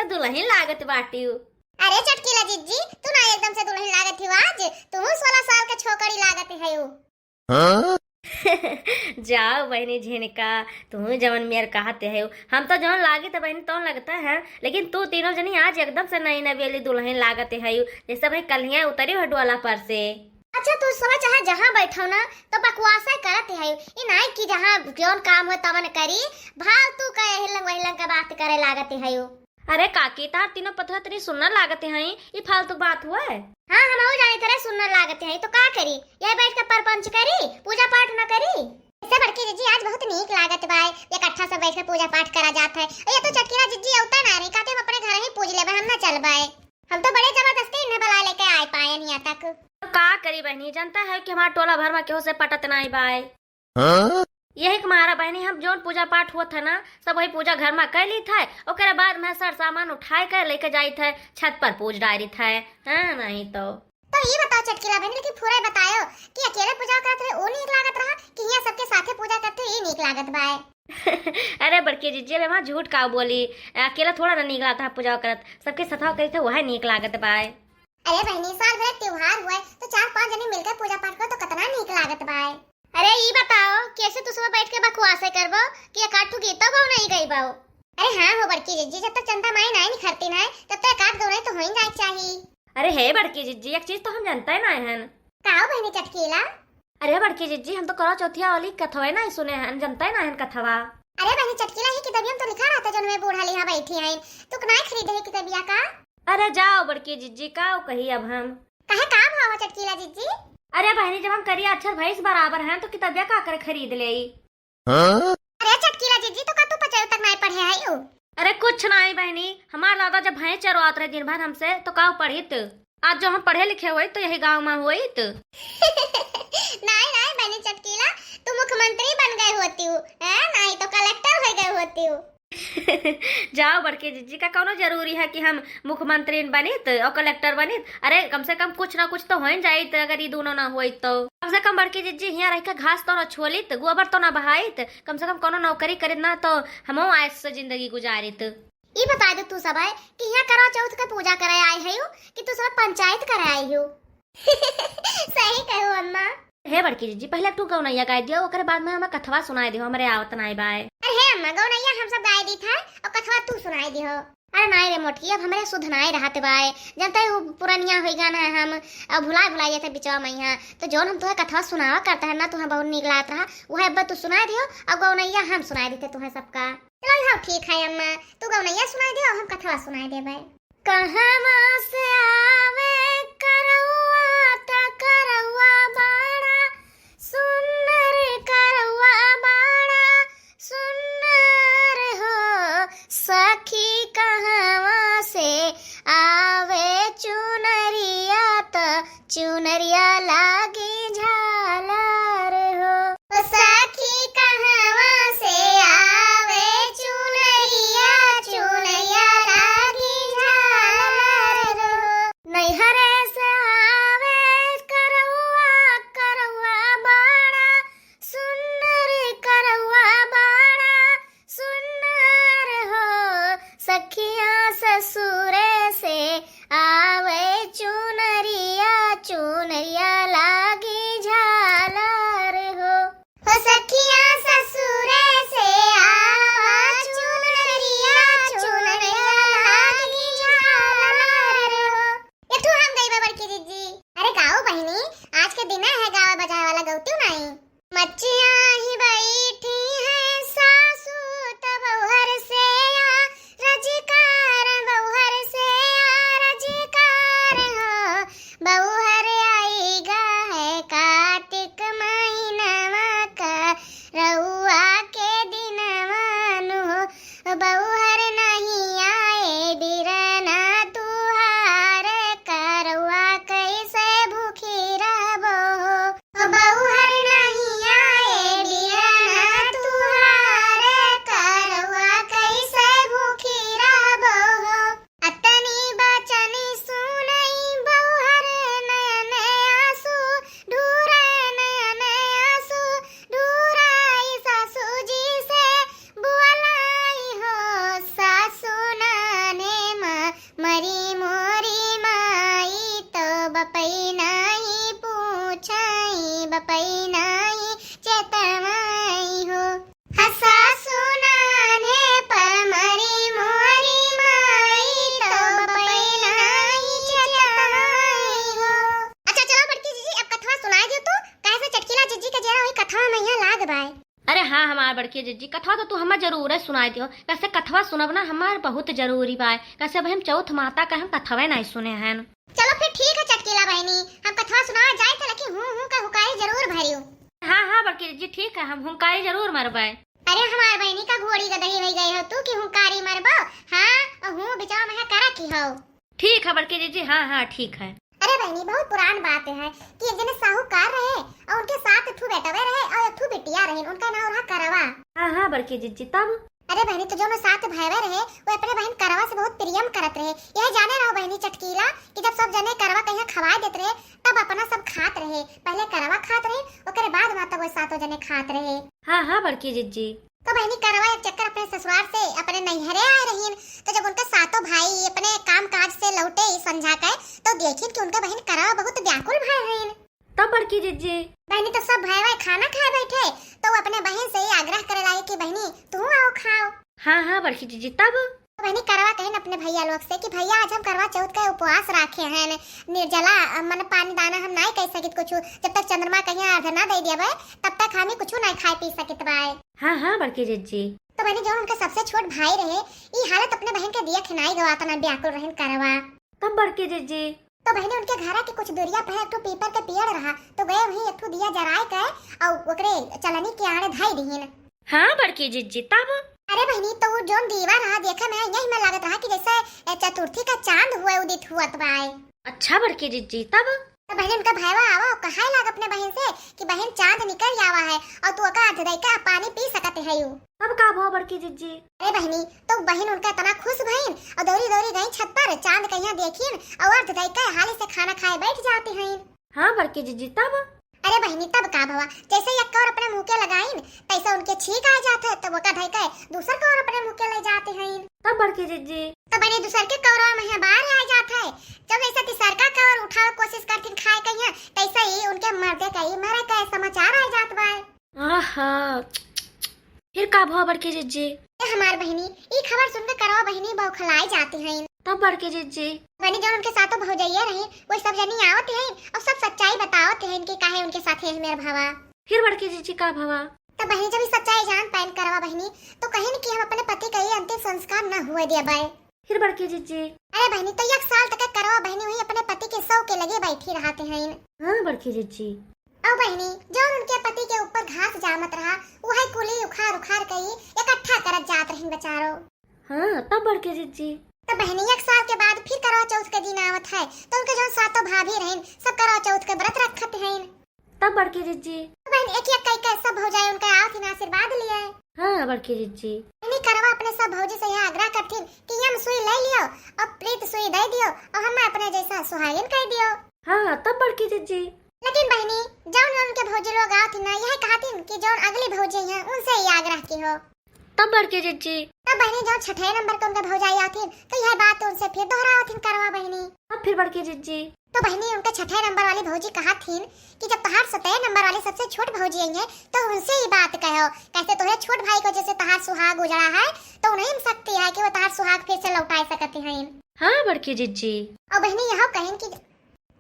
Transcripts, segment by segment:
से दुल्हन लागत बाटी। अरे चटकीला जिज्जी, तू ना एकदम से दुल्हन लागत ही आज, तू 16 साल के छोकरी लागत है यू। जाओ बहनी झिनका, तू जवन मेर कहते है हम तो जवन लागे तो बहनी तो लगता है, लेकिन तू तीनों जनी आज एकदम से नई नवेली दुल्हन लागत है जैसे भाई कलियां उतरी हडवाला पर से। अच्छा तू समझ चाहे जहाँ बैठो ना तो बकवासा करत है ई नाई की जहाँ जौन काम हो तवन करी, फालतू का हिलंग वहिलंग का बात करे लागत है। अरे काकी तार तीनों पथवा तरी सुनना लागते हैं, ये फालतू बात हुआ है। हाँ हम हो जाने तरह सुनने लागते हैं तो का करी, यही बैठ के परपंच करी, पूजा पाठ न करी। इससे बड़की जिज्जी आज बहुत नीक लागत बाय, इकट्ठा सब बैठ के पूजा पाठ करा जाता है। ये तो चटकीला जिज्जी औता ना रे, कहते हम अपने घर ही पूज लेबे, हम ना चल बाय। हम तो बड़े जबरदस्ती इन्हें बुला लेके आए पाए नहीं तक। तो का करी बहनी, जानता है कि हमारा टोला भर में केहू से पटत नहीं बाय। यही तुम्हारा बहनी हम जोन पूजा पाठ हुआ था ना, सब वही पूजा घर में कर ली था, ओकरे बाद में सर सामान उठाए कर लेके जाई थे छत पर पूज डायरी था। हाँ नहीं तो ये बताओ चटकीला बहनी, लेकिन पूरा बताओ कि अकेले पूजा करते रहे ओ नीक लागत रहा कि यहाँ सबके साथे पूजा करते ये नीक लागत बाय। अरे बड़की जीजी मैं झूठ का बोली, अकेला थोड़ा ना नीक लागता पूजा करत, सबके साथ करी थे वह नीक लागत बाय। अरे बहनी साल भर त्योहार हुआ तो 4-5 जने मिलकर पूजा पाठ करो तो कितना नीक लागत बाय। अरे ये बताओ कैसे तू सुबह बैठ के बकवासे करबो कि एकाठू गीतो गाओ नहीं गई बाओ। अरे हाँ हो बड़की जिज्जी, जब तक चंदा माई नहीं खरती ना तब तक एकाध गौने तो होई जाए चाहिए। अरे हे बड़की जिज्जी एक चीज तो हम जानते ना हन। काओ बहनी चटकीला? अरे बड़की जिज्जी हम तो करो चौथिया वाली कथवा ना सुने हन, जानते ना हन कथवा। अरे बहनी चटकीला ही किताबियम तो लिखा रहता जन में बूढ़ा लिहा बैठी हैं, तू कनाई खरीदे है किताबिया का? अरे जाओ बड़की जिज्जी का कही अब हम कहे का भाव चटकीला जिज्जी? अरे बहनी जब हम करिए अक्षर भैंस बराबर हैं तो किताबिया का कर खरीद ले। अरे चटकीला जिज्जी तो का तू 5 तक नहीं पढ़े है यू? अरे कुछ नहीं बहनी, हमार दादा जब भैंस चरवात रहे दिन भर हमसे तो का पढ़ित, आज जो हम पढ़े लिखे हुए तो यही गाँव में हुई तो। नहीं नहीं बहनी चटकीला, तू मुख्यमंत्री बन गए होती हूँ, नहीं तो कलेक्टर हो गए होती हूँ। जाओ बड़की जिज्जी का कौनो जरूरी है कि हम मुख्यमंत्री बनित और कलेक्टर बनित, अरे कम से कम कुछ ना कुछ तो हो जाइत, अगर ये दोनों ना होई तो कम से कम बड़की जिज्जी यहाँ रह के घास तो ना छोलित, गोबर तो ना बहाइत, कम से कम कोनो नौकरी करित ना तो हम आयस से जिंदगी गुजारित। ये बता दे तू सब है कि यहाँ करा चौथ का पूजा करे आए है कि तू सब पंचायत करे आई हो। सही कहो अम्मा। हे बड़की जिज्जी पहले तू गौनैया गाय दियो, ओकरे बाद में हमें कथवा सुनाई दियो, हमरे आवत नाई बाय। अरे हे अम्मा गौनैया हम सब गाय दी था और कथवा तू सुनाई दियो। अरे नाई रे मोटकी, अब हमरे सुध नाई रहते बाय, जानते हो पुरानिया हो गाना है हम अब भुला जाते बिचवा में यहाँ, तो जोन हम तुम्हें कथवा सुनावा करता है ना तुम्हें बहुत नीक लागत रहा, वह अब तू सुनाई दियो और गौनैया हम सुनाई देते तुम्हें सबका। चलो हाँ ठीक है अम्मा, तू गौनैया सुनाई दियो हम कथवा सुनाई देबे। कहवा से आवे करौआ ता करौआ बाड़ा सुन्नर, करौआ बाड़ा सुन्नर हो सखी, कहवा से आवे चुनरिया ता चुनरिया लागी झालर हो सखी, कहवा से आवे चुनरिया चुनरिया लागी झालर हो। जिज्जी कथवा तो तू हमें जरूर है सुनाई दियो। कैसे कथवा सुनब ना हमार बहुत जरूरी बा। कैसे भाई हम चौथ माता का हम कथवे नहीं सुने हैं। चलो फिर ठीक है चटकीला बहनी, हम कथवा सुना जाए थे, लेकिन हूँ का हुकाई जरूर भरियो। हाँ बड़की जिज्जी ठीक है, हम हुंकारी जरूर मरबे। अरे हमार बहनी का घोड़ी गदही हो गई हो तू कि हुंकारी मरबो। हाँ हूँ बिचाव में करा की हो। ठीक है बड़की जिज्जी, हाँ ठीक है। अरे बहनी बहुत पुरान बात है कि एक जने साहूकार रहे और उनके साथ ठू बेटवे रहे और ठू बिटिया रहे, उनका नाम रहा करवा। हाँ बड़की जिज्जी तब। अरे बहनी तो जो में साथ भाईवे रहे वो अपने बहन करवा से बहुत प्रियम करत रहे। यह जाने रहो बहनी चटकीला कि जब सब जने करवा कहीं खवा देते रहे तब अपना सब खात रहे। पहले करवा खात रहे ओकरे बाद माता वो सातों जने खात रहे। हाँ बड़की जिज्जी। तो बहनी करवा एक चक्कर अपने ससुराल से अपने नैहरे आए रहीन। तो जब उनके सातों भाई अपने काम काज से लौटे समझा कर तो देखिन कि उनका बहन करवा बहुत व्याकुल भय रहीन। तब बड़की जिज्जी बहनी तो सब भाई भाई खाना खाए बैठे तो वो अपने बहन से ही आग्रह करे लगे कि बहनी तू आओ खाओ। हाँ बड़की जिज्जी तब। तो बहनी करवा कहन अपने भैया लोग से कि भैया आज हम करवा चौथ का उपवास रखे हैं, निर्जला मन पानी दाना हम नहीं कह सकित कुछ, जब तक चंद्रमा कहीं अर्घ ना दे दिया तब तक हमें कुछ नहीं खाए पी सकित बाय। हाँ बड़की जिज्जी। तो बहनी जो उनका सबसे छोट भाई रहे ये हालत अपने बहन के दिया खिनाई गवाता ना व्याकुल रहन करवा। तब बड़की जिज्जी तो बहनी उनके घर के कुछ दूरिया पर एक पीपर के पेड़ रहा तो गए वहीं एक दिया जराए के और ओकरे चलनी के आड़े धाई दीन। हाँ बड़की जिज्जी तब। अरे बहनी तो वो जोन दीवा रहा देखे में यही में लागत रहा कि जैसे चतुर्थी का चांद हुआ उदित हुआ बाय। अच्छा बड़की जिज्जी तब। तो बहन उनका भाईवा आवा और कहा लग अपने बहन से कि बहन चांद निकल आवा है और तू का अधदई का पानी पी सकते है यू। तब का भो बड़की जिज्जी। अरे बहनी तो बहन उनका इतना खुश बहन और दौड़ी दौड़ी गई छत पर चांद कहीं देखिन और अधदई का हाली से खाना खाए बैठ जाती हैं। हाँ बड़की जिज्जी तब। अरे बहनी तब का भवा जैसे एक और अपने मुंह के लगाइन तैसे उनके छींक आ जाते तब वो का धई के दूसर को और अपने मुंह के ले जाते हैं। तब बड़की जिज्जी तो बहनी दूसर के कौरवा में बाहर आ जाता है। जब ऐसा तीसर का कौर उठावे कोशिश करथिन खाए कहीं तैसे ही उनके मरते कहीं मरे का समाचार आ जात बा। आहा फिर का भो बड़की जिज्जी। हमार बहनी ये खबर सुनकर करवा बहनी बौखलाई जाती हैं। तब बड़की जिज्जी बहनी जो उनके साथ भौजैया रहे वो सब जनी आवत हैं और सब सच्चाई बतावत हैं कि काहे उनके साथ है मेरा भावा। फिर बड़की जिज्जी का भवा। तो बहनी जब सच्चाई जान पाइन करवा बहनी तो कहेन कि हम अपने पति का ये अंतिम संस्कार न हुए दिया बाय। फिर बड़की जिज्जी अरे बहनी तो एक साल तक करवा बहनी वही अपने पति के सौ के लगे बैठी रहते हैं। हाँ बड़की जिज्जी। और बहनी जो उनके पति के ऊपर घास जामत रहा वही कुली उखाड़ उखाड़ कई इकट्ठा करत जात रही बेचारो। हाँ तब बड़की जिज्जी। तो बहनी एक साल के बाद फिर करवा चौथ के दिन आवत है तो उनके जो सातों भाभी रहन सब करवा चौथ के व्रत रखत हैं। तब बड़की जिज्जी तो बहन एक एक कई सब हो जाए उनका आवत आशीर्वाद लिया। हाँ बड़की जिज्जी। नहीं करवा अपने सब भौजी से यह आग्रह करथिन कि हम सुई ले लियो और प्रीत सुई दे दियो और हम अपने जैसा सुहागिन कह दियो। हाँ तब बड़की जिज्जी। लेकिन बहनी जौन उनके भौजी लोग आवथिन ना यही कहथिन कि जौन अगली भौजी हैं उनसे ही आग्रह की हो। तब बड़की जिज्जी तब बहनी जौन छठे नंबर के उनके भौजाई आथिन तो यह बात उनसे फिर दोहरावथिन करवा बहनी। अब फिर बड़की जिज्जी तो बहनी उनके छठे नंबर वाली भौजी कहा थीन कि जब तहार 7 नंबर वाली सबसे छोट भौजी आई है तो उनसे ही बात कहो। कैसे तोहरे छोट भाई को जैसे तहार सुहाग उजड़ा है तो उन्हें सकती है कि वो तहार सुहाग फिर से लौटा सकते हैं। हाँ बड़की जिज्जी। और बहनी यह कहें कि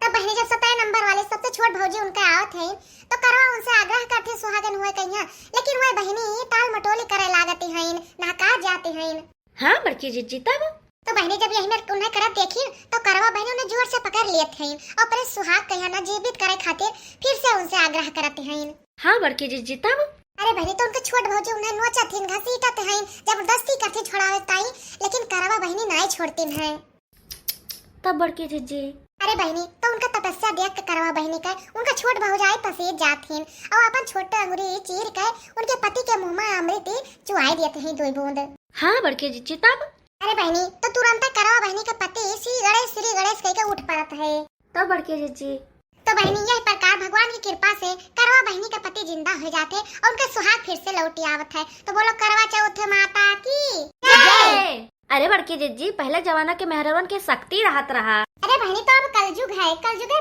तब बहनी जब 7 नंबर वाले सबसे छोट भौजी उनके आवत है तो करवा उनसे आग्रह करते सुहागन हुए कहीं लेकिन वह बहनी टाल मटोली करे लागती हैं नहका जाते हैं। हाँ बड़की जिज्जी तब। तो बहनी जब यही में उन्हें करत देखी तो करवा बहनी उन्हें जोर से पकड़ लिए थे और अपने सुहाग कहीं ना जीवित करे खातिर फिर से उनसे आग्रह करते हैं। हाँ बड़की जिज्जी तब। अरे बहनी तो उनके छोट भौजी उन्हें नोचथिन घसीटत हैं जबरदस्ती करते छोड़ावे ताई लेकिन करवा बहनी नहीं छोड़तीन है। तब बड़की जिज्जी अरे बहनी तो उनका तपस्या देख के करवा बहनी का उनका छोट भौजाई पसीज जाथिन और अपन छोटे अंगुरी चीर के उनके पति के मुंह में अमृत चुआई देते हैं 2 बूंद। हाँ बड़की जिज्जी तब। अरे बहनी तो तुरंत करवा बहनी के पति श्री गणेश कह के उठ पड़त है। तब बड़की जिज्जी तो बहनी यह प्रकार भगवान की कृपा से करवा बहनी का पति जिंदा हो जाते और उनका सुहाग फिर से लौट आवत है। तो बोलो करवा चौथ माता की जय। अरे बड़की जिज्जी पहले जमाना के मेहरवन के शक्ति रहत रहा। अरे बहनी तो अब कलयुग है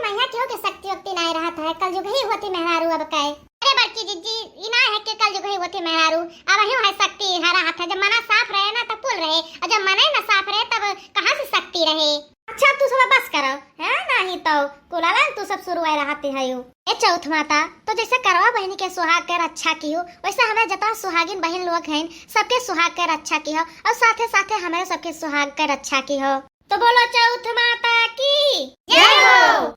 महिला क्यों के शक्ति वक्ति नहीं रहता है कलयुग ही होती मेहरारू अब कहे। अरे बड़की जिज्जी इना है कि कलयुग ही होती मेहरारू अब ही है शक्ति हरा हाथ है। जब मना साफ रहे ना तब पुल रहे और जब मना ना साफ रहे तब कहाँ से शक्ति रहे। अच्छा तू सब बस करो है नहीं तो कुलाला तू सब शुरू आए रहते है यू ए चौथ माता तो जैसे करवा बहनी के सुहाग कर अच्छा की हो वैसे हमें जितना सुहागिन बहन लोग हैं सबके सुहाग कर अच्छा की हो और साथे साथे हमारे सबके सुहाग कर अच्छा की हो तो बोलो चौथ माता की जय हो।